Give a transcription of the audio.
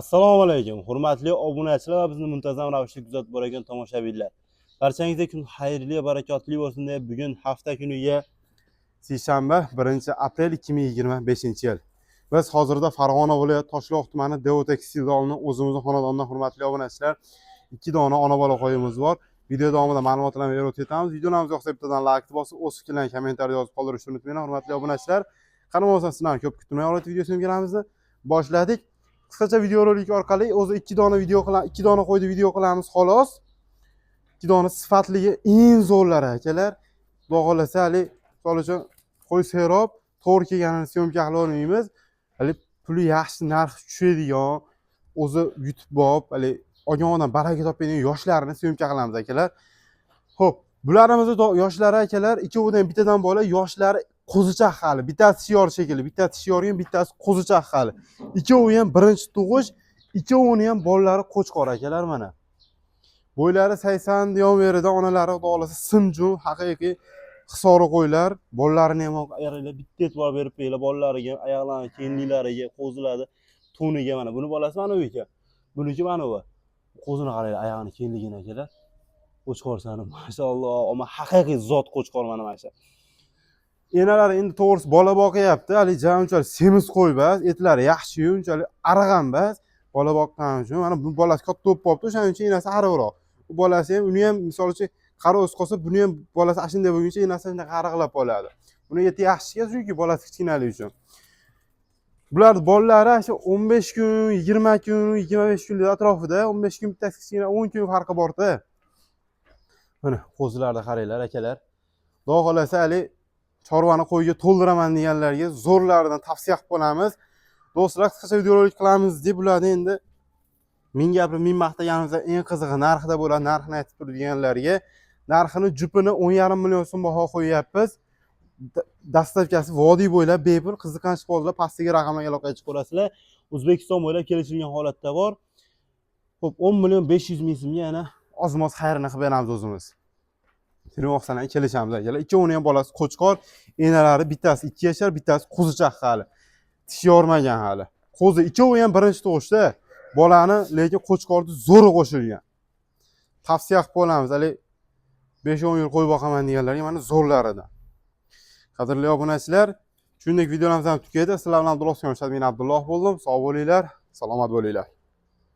Assalomu alaykum, hurmatli obunachilar va bizni muntazam ravishda kuzatib borayotgan tomoshabinlar. Barchangizga kun xayrli, barakotli bo'lsin deb bugun hafta kuniga seshanba 1-aprel 2025-yil. Biz hozirda Farg'ona viloyati Toshloq tumani Devotex filialining o'zimizning xonadonida hurmatli obunachilar 2 dona ona bola qo'yimiz bor. Video davomida ma'lumotlarni berib o'tamiz. Videolarimiz yoqsa bittadan like bosib, o'z fikrlaringizni kommentariyada yozib qoldirishni unutmanglar, hurmatli obunachilar. Qani bo'lsa sizlarni ko'p kutmay olib videosini kelamizni boshladik. Qisqacha videorolik orqali o'zi 2 dona video qilamiz, 2 dona qo'ydi video qilamiz xolos. 2 dona sifatligi eng zo'rlari akalar. Xudo xolasa hali misol uchun qo'y serob, to'g'ri kelganini syomka qilib olmaymiz. Hali puli yaxshi narx tushadigan, o'zi YouTube bo'lib, hali olgan odam baraka topadigan yoshlarni syomka qilamiz akalar. Xo'p, bularimizni yoshlari akalar, ikkovidan bittadan bola yoshlari qo'zichoq hali. Bittasi shiyor shekilli, bittasi shiyorgan, bittasi qo'zichoq hali. Ikkovi ham birinchi tug'ish, ikkovini ham bolalari qo'chqor akalar mana. Bo'ylari 80 diametrida onalari xudo xolasa simjun, haqiqiy hisori qo'ylar. Bolalarini ham ayarlar, bitta e'tibor berib qo'yinglar bolalariga, oyoqlari, kenliklariga, qo'ziladi, to'niga mana. Buni bolasi mana bu ekan. Buniki mana bu. Qo'zini qaranglar, oyog'ini kenligini akalar. Qo'chqorsani, maşalloh, ama haqiqiy zot qo'chqor mana mana shu. Enalari endi to'g'risi bola boqyapti. Hali unchalik semiz qo'y bas, etlari yaxshi, unchalik arg'an bas. Bola boqqan uchun mana bu bolasi katta bo'lib qolibdi, o'shaning uchun enasi ariqroq. Bu bolasi ham uni ham misol uchun qari o'z qolsa, buni ham bolasi ashunday bo'lguncha enasi shunaqa ariqlab qoladi. Buni eti yaxshi, chunki bolasi kichkinalik uchun. Bular bolalari shu 15 kun, 20 kun, 25 kun atrofida, 15 kun bittasi kichkina, 10 kun farqi bor-da. Mana qo'zilarni qaranglar akalar. Xudo xolasa hali chorvani qo'yga to'ldiraman deganlarga zo'rlaridan tavsiya qilib qolamiz. Do'stlar, qisqacha videorolik qilamiz deb bularni endi ming gapirib ming maqtaganimizda eng qizig'i narxida bo'ladi, narxini aytib turganlarga narxini jupini 10,5 million so'm baho qo'yapmiz. Dastavkasi vodiy bo'ylab bepul, qiziqqan ishqibozlar pastdagi raqamga aloqa qilib ko'rasizlar. O'zbekiston bo'ylab kelishilgan holatda bor. Xo'p, 10 million 500 ming so'mga yana ozmoz xayrini qilib beramiz o'zimiz. Tirmoqsanlar kelishamiz akalar. Ikkovini ham bolasi qo'chqor, enalari bittasi 2 yashar, bittasi qo'zichoq hali. Tish yormagan hali. Qo'zi ikkovi ham birinchi tug'ishda. Bolani lekin qo'chqorni zo'ri qo'shilgan. Tavsiya qilib qolamiz. Hali 5-10 yil qo'y boqaman deganlarga mana zo'rlaridan. Qadrli obunachilar, shunday videolarimiz ham tugaydi. Sizlar bilan Abdulloh Shadmin Abdulloh bo'ldim. Sog' bo'linglar, salomat bo'linglar.